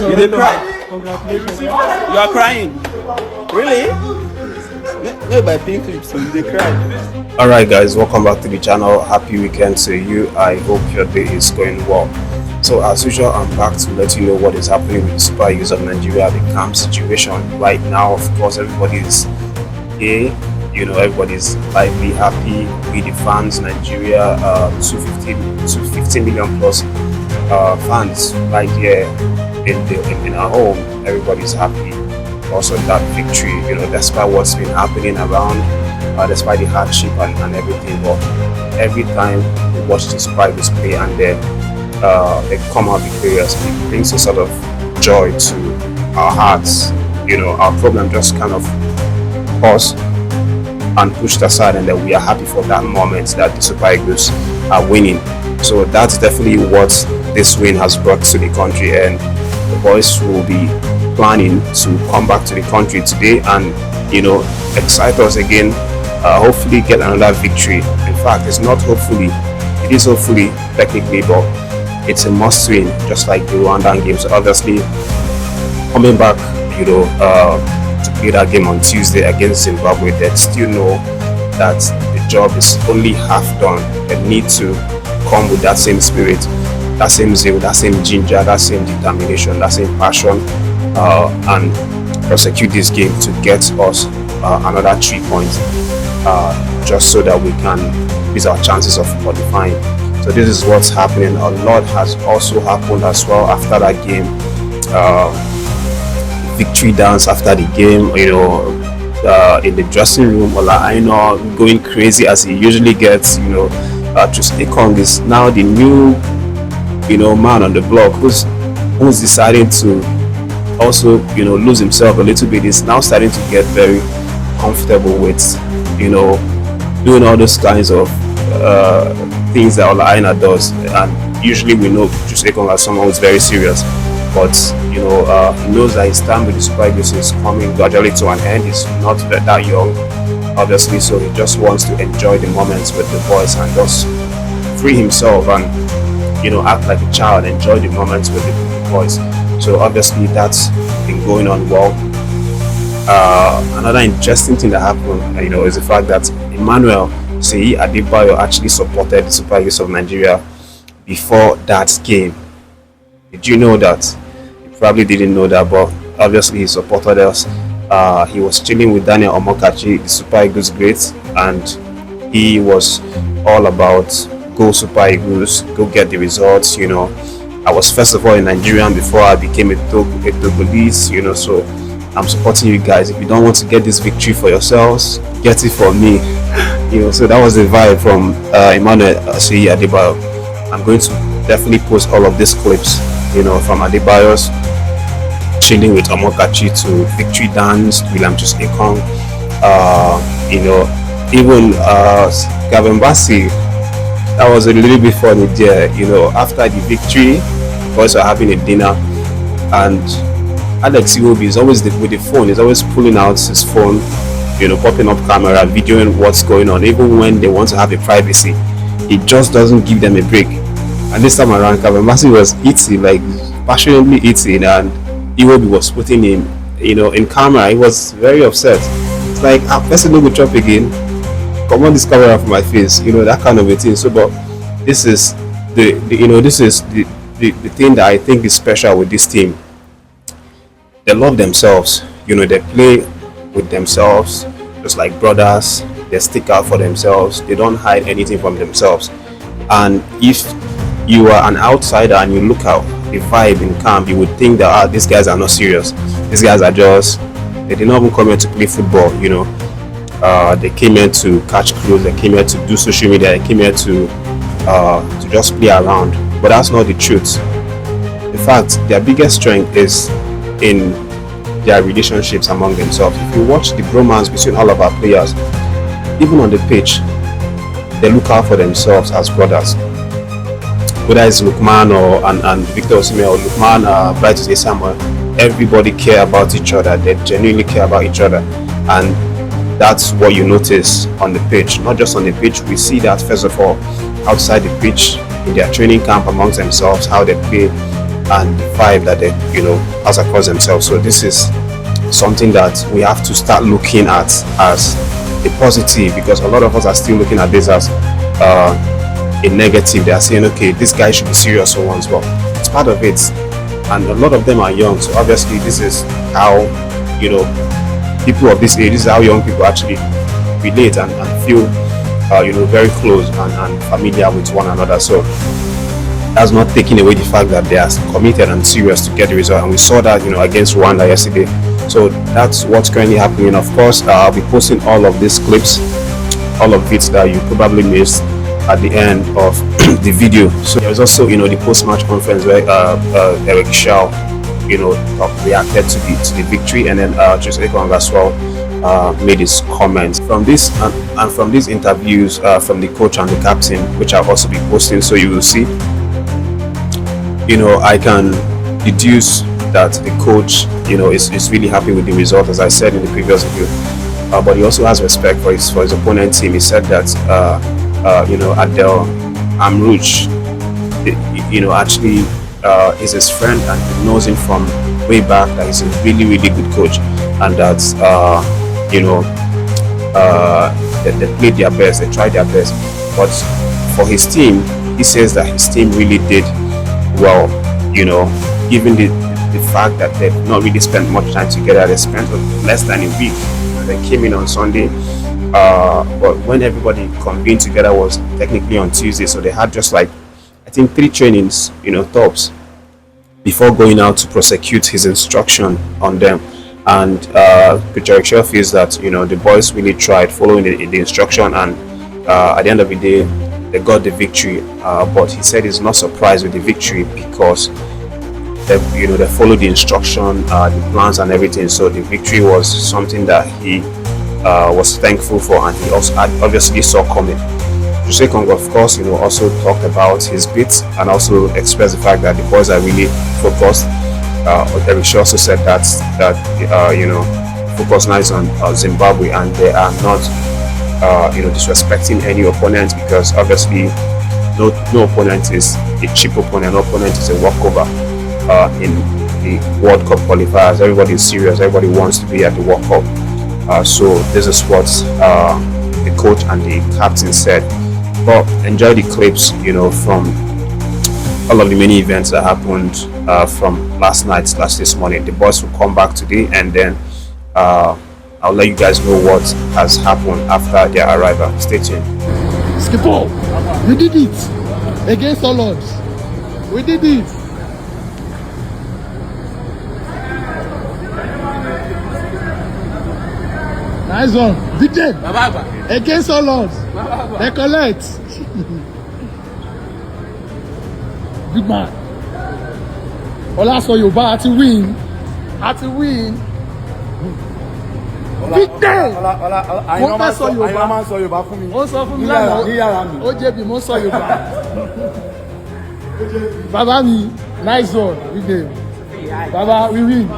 You did cry. Congratulations. You are crying. Really? No, by pink clips, so you did cry. Alright guys, welcome back to the channel. Happy weekend to you. I hope your day is going well. So as usual, I'm back to let you know what is happening with the Super Eagles of Nigeria, the camp situation. Right now, of course, everybody is here. You know, everybody's lively, happy. We the fans, Nigeria, 250 million plus fans right here in our home. Everybody's happy. Also that victory, you know, despite what's been happening around, despite the hardship and everything, but every time we watch the Super Eagles play and they come out victorious, it brings a sort of joy to our hearts. You know, our problem just kind of paused and pushed aside, and then we are happy for that moment that the Super Eagles are winning. So that's definitely what this win has brought to the country, and the boys will be planning to come back to the country today and, you know, excite us again. Hopefully get another victory. In fact, it's not hopefully, it is hopefully technically, but it's a must win, just like the Rwandan games. Obviously coming back, you know, to play that game on Tuesday against Zimbabwe, they still know that the job is only half done. They need to come with that same spirit, that same zeal, that same ginger, that same determination, that same passion, and prosecute this game to get us another 3 points, just so that we can increase our chances of qualifying. So this is what's happening. A lot has also happened as well after that game. Victory dance after the game, you know, in the dressing room, I know going crazy as he usually gets. You know, Ekong is now the new, you know, man on the block who's deciding to also, you know, lose himself a little bit. He's now starting to get very comfortable with, you know, doing all those kinds of things that Olaina does. And usually we know Ekong as someone who's very serious, but you know, he knows that his time with the Super Eagles is coming gradually to an end. He's not that young, obviously, so he just wants to enjoy the moments with the boys and just free himself and, you know, act like a child, enjoy the moments with the boys. So obviously that's been going on well. Another interesting thing that happened, you know, is the fact that Emmanuel Seyi Adebayo actually supported the Super Eagles of Nigeria before that game. Did you know that? You probably didn't know that, but obviously he supported us. He was chilling with Daniel Omokachi, the Super Eagles great, and he was all about go Super Eagles, go get the results. You know, I was first of all a Nigerian before I became a Togolese, you know, so I'm supporting you guys. If you don't want to get this victory for yourselves, get it for me. You know, so that was the vibe from Emmanuel Seyi Adebayo. I'm going to definitely post all of these clips, you know, from Adebayo's chilling with Omokachi to victory dance, William Ekong, you know, even Gavin Bassi. That was a little bit funny there, you know. After the victory, boys are having a dinner, and Alex Iwobi is always with the phone. He's always pulling out his phone, you know, popping up camera, videoing what's going on. Even when they want to have a privacy, he just doesn't give them a break. And this time around, Gavin Bassi was eating, like passionately eating, and Iwobi was putting him, you know, in camera. He was very upset. It's like, person no go chop again. Come on, this camera from my face, you know, that kind of a thing. So, but this is the you know, this is the thing that I think is special with this team. They love themselves, you know. They play with themselves just like brothers. They stick out for themselves. They don't hide anything from themselves. And if you are an outsider and you look at the vibe in camp, you would think that these guys are not serious. These guys are just, they did not even come here to play football, you know. They came here to catch clues. They came here to do social media. They came here to just play around. But that's not the truth. In fact, their biggest strength is in their relationships among themselves. If you watch the bromance between all of our players, even on the pitch, they look out for themselves as brothers. Whether it's Lukman and Victor Osimhen, or Lukman, Bright Samuel, everybody care about each other. They genuinely care about each other, and that's what you notice on the pitch. Not just on the pitch, we see that first of all outside the pitch in their training camp amongst themselves, how they play and the vibe that they has across themselves. So this is something that we have to start looking at as a positive, because a lot of us are still looking at this as a negative. They are saying, okay, this guy should be serious for once, but it's part of it, and a lot of them are young. So obviously this is how people of this age, this is how young people actually relate and feel very close and familiar with one another. So that's not taking away the fact that they are committed and serious to get the result, and we saw that against Rwanda yesterday. So that's what's currently happening. Of course, I'll be posting all of these clips, all of it that you probably missed at the end of the video. So there's also the post-match conference where Eric Chelle reacted to the victory, and then Chelle as well made his comments from this and from these interviews from the coach and the captain, which I'll also be posting. So you will see, I can deduce that the coach is really happy with the result, as I said in the previous video, but he also has respect for his opponent team. He said that Adel Amrouche actually is his friend, and he knows him from way back, that he's a really, really good coach, and that they played their best, they tried their best. But for his team, he says that his team really did well, given the fact that they've not really spent much time together. They spent less than a week. They came in on Sunday, but when everybody convened together was technically on Tuesday. So they had just like, I think, 3 trainings, tops, before going out to prosecute his instruction on them. And Coach Chelle feels that the boys really tried following the instruction, and at the end of the day they got the victory. But he said he's not surprised with the victory, because they followed the instruction, the plans and everything. So the victory was something that he was thankful for, and he also obviously saw coming. Jose Kong, of course, also talked about his bits and also expressed the fact that the boys are really focused. Eric Chelle also said that focus lies on Zimbabwe, and they are not disrespecting any opponent, because obviously no opponent is a cheap opponent, no opponent is a walkover. In the World Cup qualifiers, everybody is serious, everybody wants to be at the World Cup. So this is what the coach and the captain said. But enjoy the clips from all of the many events that happened from last night / this morning. The boys will come back today, and then I'll let you guys know what has happened after their arrival. Stay tuned. Skipper, we did it against all odds. We did it. Nice one. Beat them. Against all odds. They collect. Big man. Ola sọ Yorùbá àti win. Àti win. Beat them. Mo fẹ́ sọ Yorùbá. Àyìnlá máa ń sọ Yorùbá fún mi. Ó sọ fún mi lánàá. Ní yàrá mi. Ó jẹ̀bi mo sọ Yorùbá. Baba mi, nice one. Big them. Baba, we win.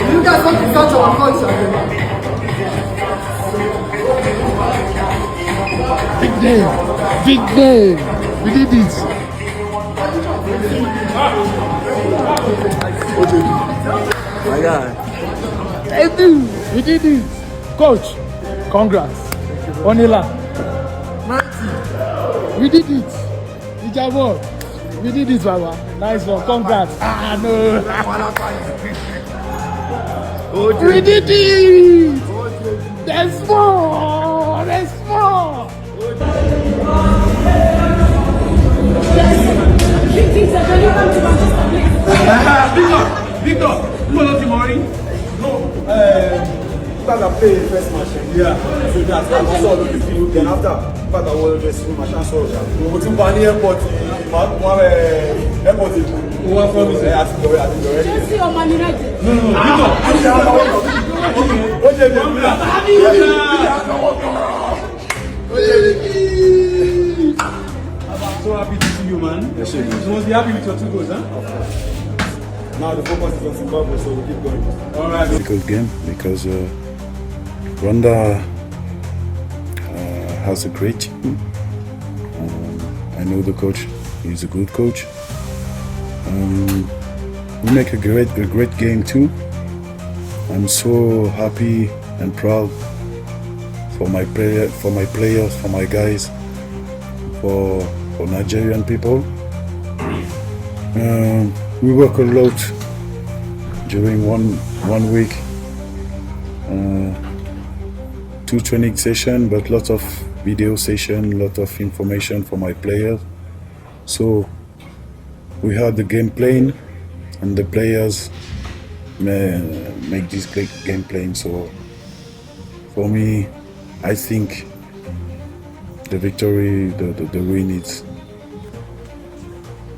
You guys want to touch our culture? Big day. Big day. We did it. My God. We did it. Coach, congrats. Onila. We did it. Ijabo. We did it, Baba. Nice one. Congrats. Ah, no. We did it. There's more. There's more. Victor, you want to morning? No. Because I play first match. Yeah. So that's I saw the people. Then after, but I was just my chance. So we to Bani airport. Airport. Who was from me? I think the Chelsea or Man United? No. So happy to see you. you, man. Yes, sir. You must be happy with your 2 goals, huh? Now the focus is on Zimbabwe, so we keep going. All right. Difficult game because Rwanda has a great team. I know the coach; he's a good coach. We make a great game too. I'm so happy and proud for my players, for my guys, for Nigerian people. We work a lot during one week. 2 training sessions, but lots of video session, lot of information for my players. So we have the game plan, and the players make this great game plan. So for me, I think the victory, the win,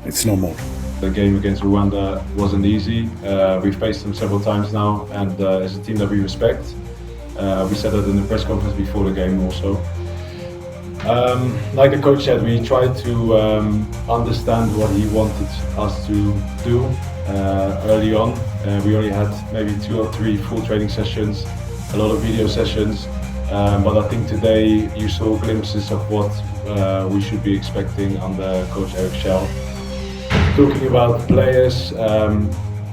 it's normal. The game against Rwanda wasn't easy. We faced them several times now, and it's a team that we respect. We said that in the press conference before the game also. Like the coach said, we tried to understand what he wanted us to do early on. We only had maybe 2 or 3 full training sessions, a lot of video sessions, but I think today you saw glimpses of what we should be expecting under Coach Chelle. Talking about players,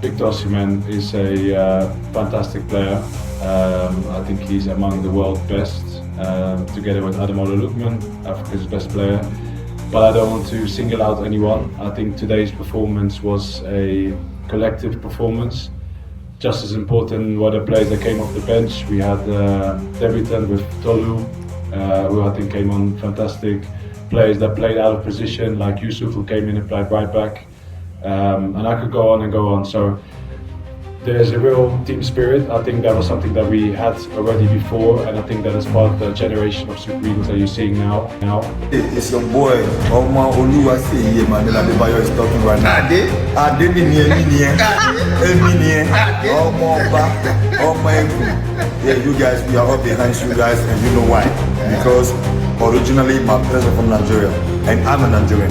Victor Osimhen is a fantastic player. I think he's among the world's best, together with Ademola Lookman, Africa's best player. But I don't want to single out anyone. I think today's performance was a collective performance. Just as important were the players that came off the bench. We had debutant with Tolu, who I think came on fantastic. Players that played out of position, like Yusuf, who came in and played right back. And I could go on and go on. So there's a real team spirit. I think that was something that we had already before, and I think that is part of the generation of Super Eagles that you're seeing now. It's your boy, Oma Oluwase Emmanuel Adebayo is talking right now. Yeah, you guys, we are all behind you guys, and you know why? Because originally my parents are from Nigeria, and I'm a Nigerian.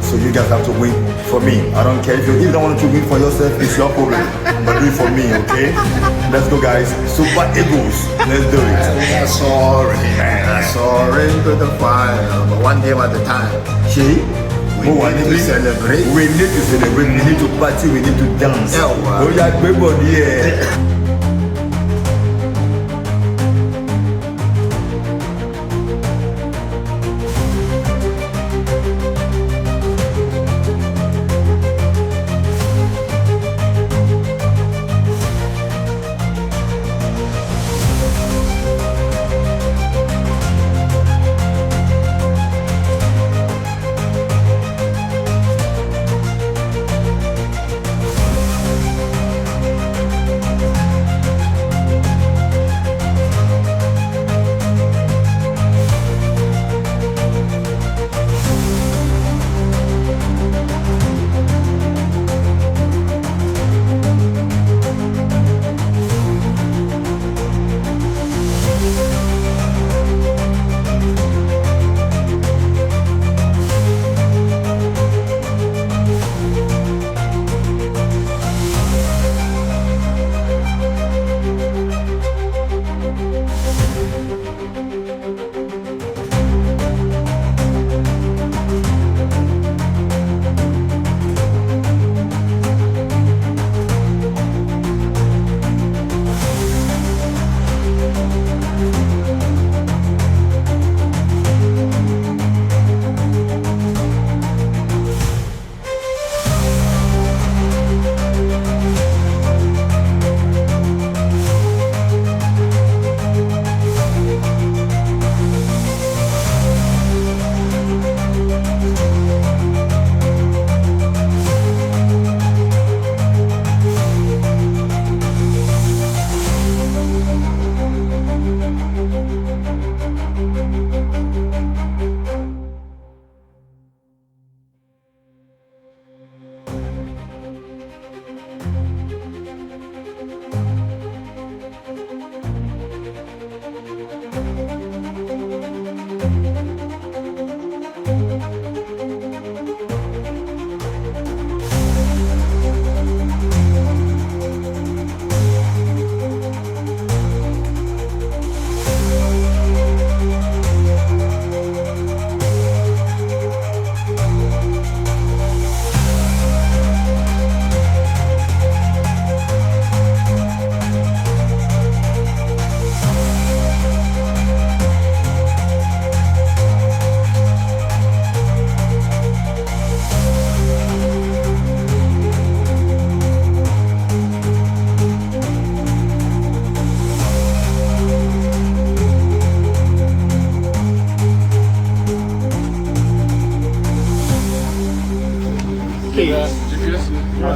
So you guys have to win for me. I don't care if you don't want to win for yourself, it's your problem. But do it for me, okay? Let's go, guys. Super Eagles. Let's do it. Sorry, man. Sorry to the fire, but one day at a time. See? We need to celebrate. We need to celebrate. We need to party. We need to dance. Yeah, wow. Oh, yeah, everybody, yeah.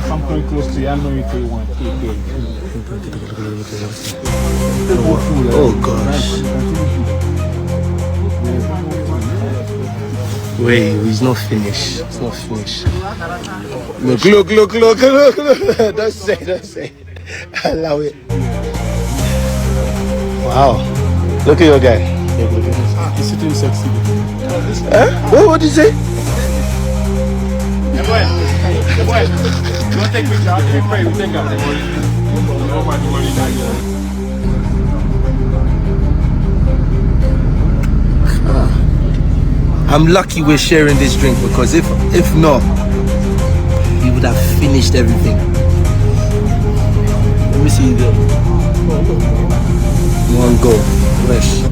Something close to you. I know you 3-1. Oh gosh. Wait, he's not finished. It's not finished. Look. Don't say. Allow it. Wow. Look at your guy. He's sitting sexy. Huh? What did you say? Don't take picture. I'll pray. We take out the money. I'm lucky we're sharing this drink because if not, we would have finished everything. Let me see the one go. Fresh.